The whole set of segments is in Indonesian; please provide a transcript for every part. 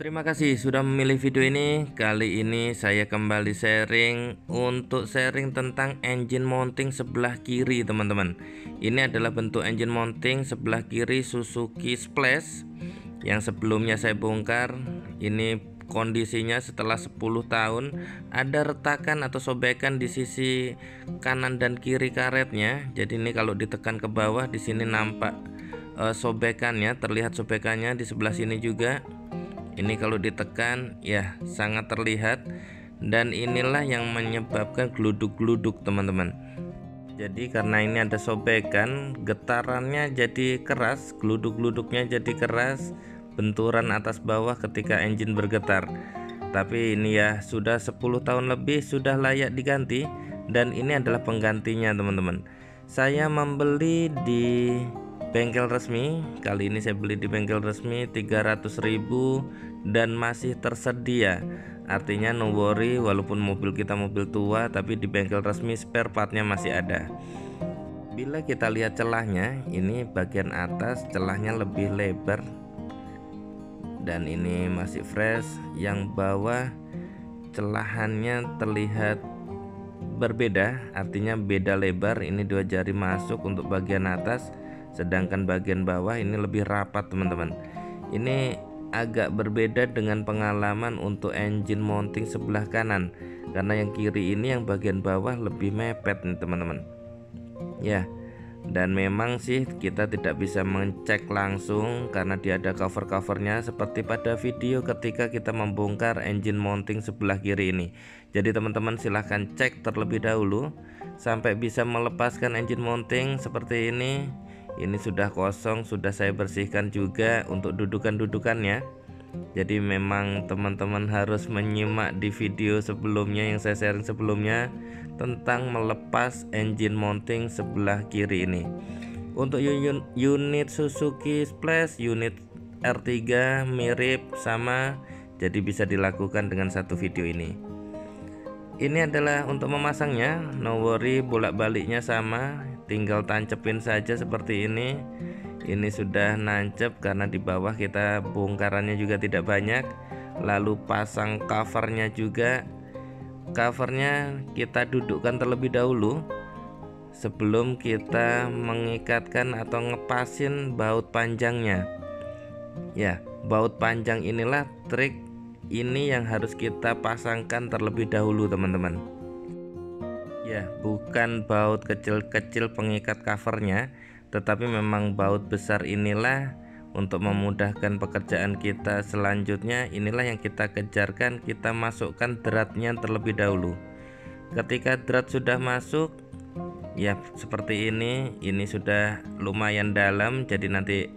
Terima kasih sudah memilih video ini. Kali ini saya kembali sharing tentang engine mounting sebelah kiri, teman-teman. Ini adalah bentuk engine mounting sebelah kiri Suzuki Splash yang sebelumnya saya bongkar. Ini kondisinya setelah 10 tahun, ada retakan atau sobekan di sisi kanan dan kiri karetnya. Jadi ini kalau ditekan ke bawah di sini nampak sobekannya, terlihat sobekannya di sebelah sini juga. Ini kalau ditekan ya sangat terlihat, dan inilah yang menyebabkan gluduk-gluduk, teman-teman. Jadi karena ini ada sobekan, getarannya jadi keras, gluduk-gluduknya jadi keras, benturan atas bawah ketika engine bergetar. Tapi ini ya sudah 10 tahun lebih, sudah layak diganti, dan ini adalah penggantinya, teman-teman. Saya membeli di bengkel resmi. Kali ini saya beli di bengkel resmi 300.000 dan masih tersedia. Artinya no worry, walaupun mobil kita mobil tua, tapi di bengkel resmi spare partnya masih ada. Bila kita lihat celahnya, ini bagian atas celahnya lebih lebar dan ini masih fresh. Yang bawah celahannya terlihat berbeda, artinya beda lebar. Ini 2 jari masuk untuk bagian atas, sedangkan bagian bawah ini lebih rapat, teman-teman. Ini agak berbeda dengan pengalaman untuk engine mounting sebelah kanan, karena yang kiri ini yang bagian bawah lebih mepet nih, teman-teman. Ya, dan memang sih kita tidak bisa mengecek langsung karena dia ada cover-covernya seperti pada video ketika kita membongkar engine mounting sebelah kiri ini. Jadi teman-teman silahkan cek terlebih dahulu sampai bisa melepaskan engine mounting seperti ini. Ini sudah kosong, sudah saya bersihkan juga untuk dudukan-dudukannya. Jadi memang teman-teman harus menyimak di video sebelumnya yang saya sharing sebelumnya tentang melepas engine mounting sebelah kiri ini. Untuk unit Suzuki Splash, unit R3 mirip sama, jadi bisa dilakukan dengan satu video ini. Ini adalah untuk memasangnya, no worry, bolak-baliknya sama, tinggal tancepin saja seperti ini. Ini sudah nancep karena di bawah kita bongkarannya juga tidak banyak. Lalu pasang covernya juga. Covernya kita dudukkan terlebih dahulu sebelum kita mengikatkan atau ngepasin baut panjangnya. Ya, baut panjang inilah trik ini yang harus kita pasangkan terlebih dahulu, teman-teman. Ya, bukan baut kecil-kecil pengikat covernya, tetapi memang baut besar inilah untuk memudahkan pekerjaan kita selanjutnya. Inilah yang kita kejarkan, kita masukkan dratnya terlebih dahulu. Ketika drat sudah masuk, ya seperti ini sudah lumayan dalam, jadi nanti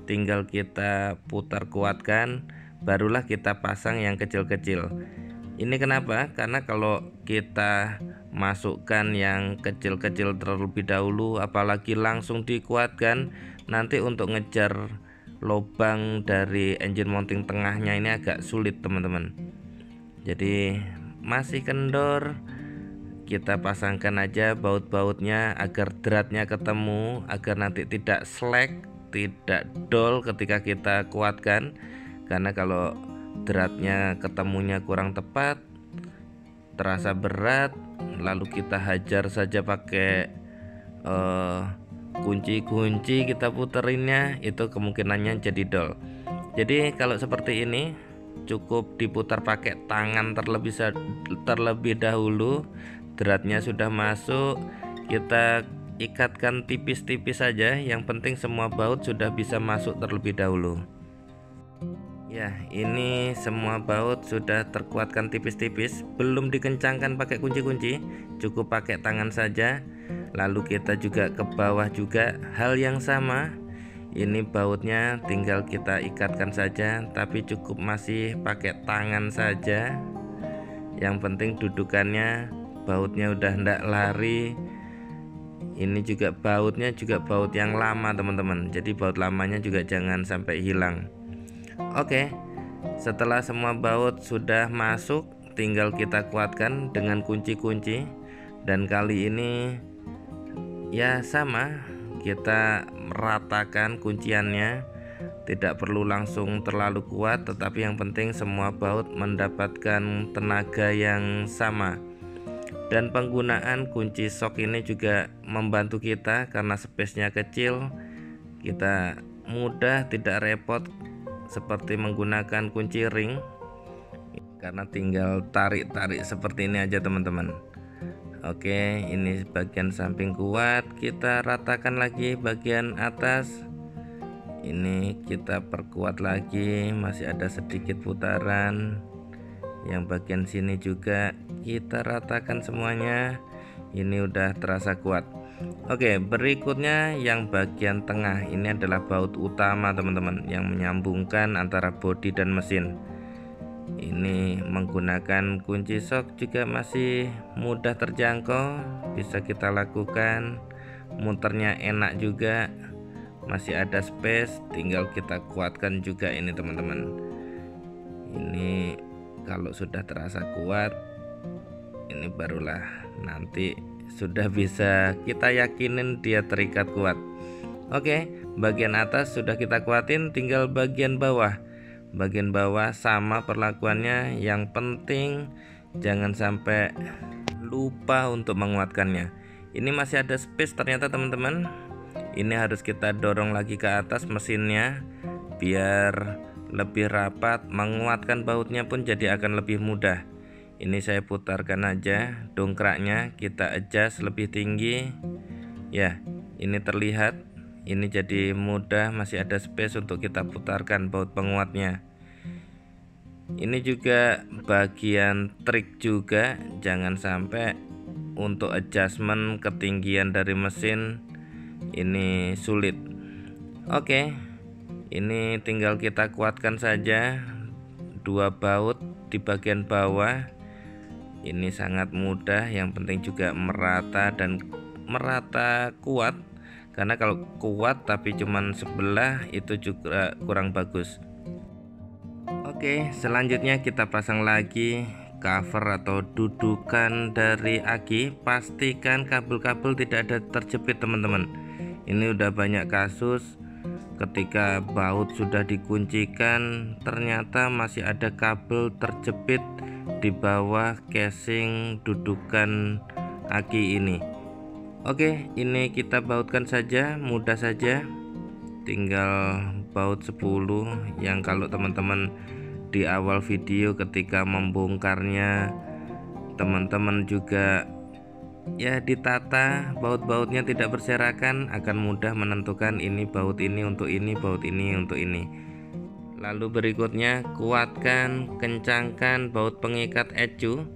tinggal kita putar kuatkan, barulah kita pasang yang kecil-kecil. Ini kenapa? Karena kalau kita masukkan yang kecil-kecil terlebih dahulu, apalagi langsung dikuatkan, nanti untuk ngejar lubang dari engine mounting tengahnya ini agak sulit, teman-teman. Jadi masih kendor, kita pasangkan aja baut-bautnya agar dratnya ketemu, agar nanti tidak slack, tidak dol ketika kita kuatkan. Karena kalau dratnya ketemunya kurang tepat, terasa berat, lalu kita hajar saja pakai kunci-kunci, kita puterinnya, itu kemungkinannya jadi dol. Jadi kalau seperti ini cukup diputar pakai tangan terlebih dahulu. Dratnya sudah masuk, kita ikatkan tipis-tipis saja. Yang penting semua baut sudah bisa masuk terlebih dahulu. Ya, ini semua baut sudah terkuatkan tipis-tipis, belum dikencangkan pakai kunci-kunci, cukup pakai tangan saja. Lalu kita juga ke bawah juga hal yang sama. Ini bautnya tinggal kita ikatkan saja, tapi cukup masih pakai tangan saja. Yang penting dudukannya, bautnya udah ndak lari. Ini juga bautnya juga baut yang lama, teman-teman. Jadi baut lamanya juga jangan sampai hilang. Oke, setelah semua baut sudah masuk, tinggal kita kuatkan dengan kunci-kunci. Dan kali ini ya sama, kita meratakan kunciannya Tidak perlu langsung terlalu kuat, tetapi yang penting semua baut mendapatkan tenaga yang sama. Dan penggunaan kunci sok ini juga membantu kita karena space-nya kecil. Kita mudah, tidak repot seperti menggunakan kunci ring, karena tinggal tarik-tarik seperti ini aja teman-teman. Oke, ini bagian samping kuat, kita ratakan lagi bagian atas. Ini kita perkuat lagi, masih ada sedikit putaran. Yang bagian sini juga kita ratakan semuanya. Ini udah terasa kuat. Oke, berikutnya yang bagian tengah. Ini adalah baut utama teman-teman, yang menyambungkan antara bodi dan mesin. Ini menggunakan kunci sok juga masih mudah terjangkau, bisa kita lakukan. Muternya enak juga, masih ada space, tinggal kita kuatkan juga ini teman-teman. Ini kalau sudah terasa kuat, ini barulah nanti sudah bisa kita yakinin dia terikat kuat. Oke, bagian atas sudah kita kuatin, tinggal bagian bawah. Bagian bawah sama perlakuannya, yang penting jangan sampai lupa untuk menguatkannya. Ini masih ada space ternyata teman-teman. Ini harus kita dorong lagi ke atas mesinnya biar lebih rapat, menguatkan bautnya pun jadi akan lebih mudah. Ini saya putarkan aja dongkraknya, kita adjust lebih tinggi. Ya, ini terlihat, ini jadi mudah, masih ada space untuk kita putarkan baut penguatnya. Ini juga bagian trik juga, jangan sampai untuk adjustment ketinggian dari mesin ini sulit. Oke, ini tinggal kita kuatkan saja dua baut di bagian bawah. Ini sangat mudah, yang penting juga merata dan merata kuat, karena kalau kuat tapi cuman sebelah itu juga kurang bagus. Oke, selanjutnya kita pasang lagi cover atau dudukan dari aki. Pastikan kabel-kabel tidak ada terjepit teman-teman. Ini udah banyak kasus ketika baut sudah dikuncikan ternyata masih ada kabel terjepit di bawah casing dudukan aki ini. Oke, ini kita bautkan saja, mudah saja, tinggal baut 10 yang kalau teman-teman di awal video ketika membongkarnya teman-teman juga ya ditata baut-bautnya tidak berserakan, akan mudah menentukan ini baut ini untuk ini, baut ini untuk ini. Lalu berikutnya kuatkan, kencangkan baut pengikat ecu,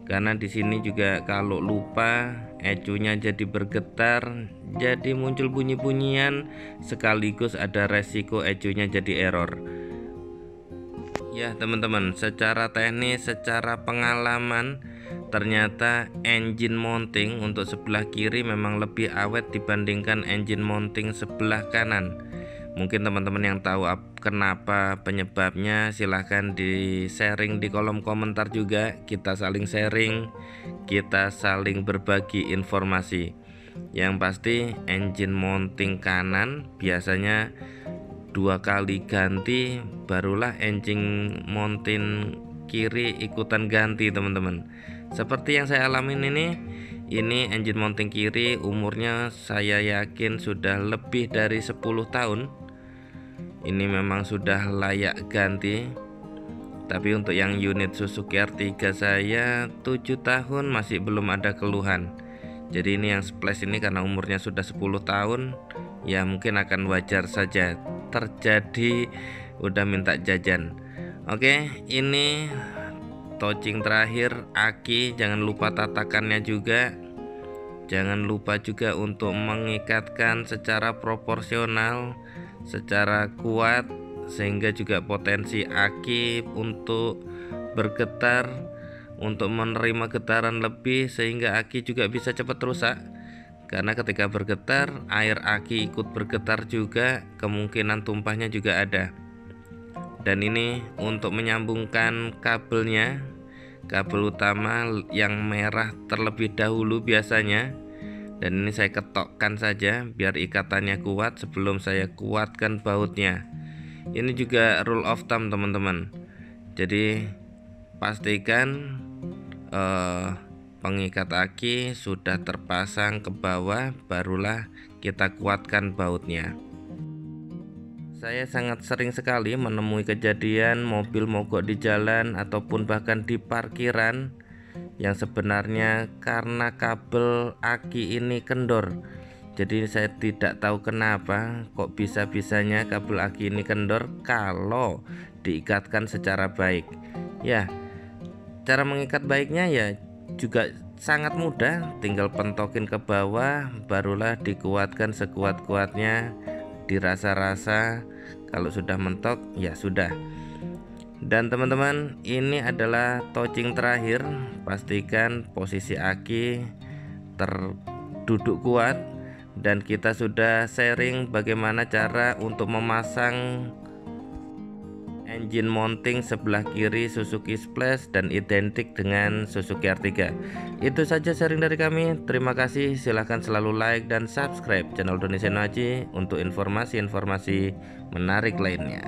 karena di sini juga kalau lupa ecunya jadi bergetar, jadi muncul bunyi-bunyian, sekaligus ada resiko ecunya jadi error. Ya teman-teman, secara teknis, secara pengalaman, ternyata engine mounting untuk sebelah kiri memang lebih awet dibandingkan engine mounting sebelah kanan. Mungkin teman-teman yang tahu kenapa penyebabnya, silahkan di sharing di kolom komentar juga. Kita saling sharing, kita saling berbagi informasi. Yang pasti engine mounting kanan biasanya 2 kali ganti, barulah engine mounting kiri ikutan ganti teman-teman. Seperti yang saya alamin ini engine mounting kiri umurnya saya yakin sudah lebih dari 10 tahun. Ini memang sudah layak ganti. Tapi untuk yang unit Suzuki R3 saya 7 tahun masih belum ada keluhan. Jadi ini yang splash ini karena umurnya sudah 10 tahun, ya mungkin akan wajar saja terjadi udah minta jajan. Oke, ini touching terakhir aki, jangan lupa tatakannya juga. Jangan lupa juga untuk mengikatkan secara proporsional, secara kuat, sehingga juga potensi aki untuk bergetar, untuk menerima getaran lebih, sehingga aki juga bisa cepat rusak. Karena ketika bergetar, air aki ikut bergetar juga, kemungkinan tumpahnya juga ada. Dan ini untuk menyambungkan kabelnya, kabel utama yang merah terlebih dahulu biasanya. Dan ini saya ketokkan saja biar ikatannya kuat sebelum saya kuatkan bautnya. Ini juga rule of thumb teman-teman. Jadi pastikan pengikat aki sudah terpasang ke bawah, barulah kita kuatkan bautnya. Saya sangat sering sekali menemui kejadian mobil mogok di jalan ataupun bahkan di parkiran yang sebenarnya karena kabel aki ini kendor. Jadi saya tidak tahu kenapa kok bisa-bisanya kabel aki ini kendor kalau diikatkan secara baik. Ya, cara mengikat baiknya ya juga sangat mudah, tinggal pentokin ke bawah, barulah dikuatkan sekuat-kuatnya, dirasa-rasa. Kalau sudah mentok ya sudah. Dan teman-teman, ini adalah touching terakhir. Pastikan posisi aki terduduk kuat, dan kita sudah sharing bagaimana cara untuk memasang engine mounting sebelah kiri Suzuki Splash dan identik dengan Suzuki R3. Itu saja sharing dari kami. Terima kasih. Silahkan selalu like dan subscribe channel Doni Seno Aji untuk informasi-informasi menarik lainnya.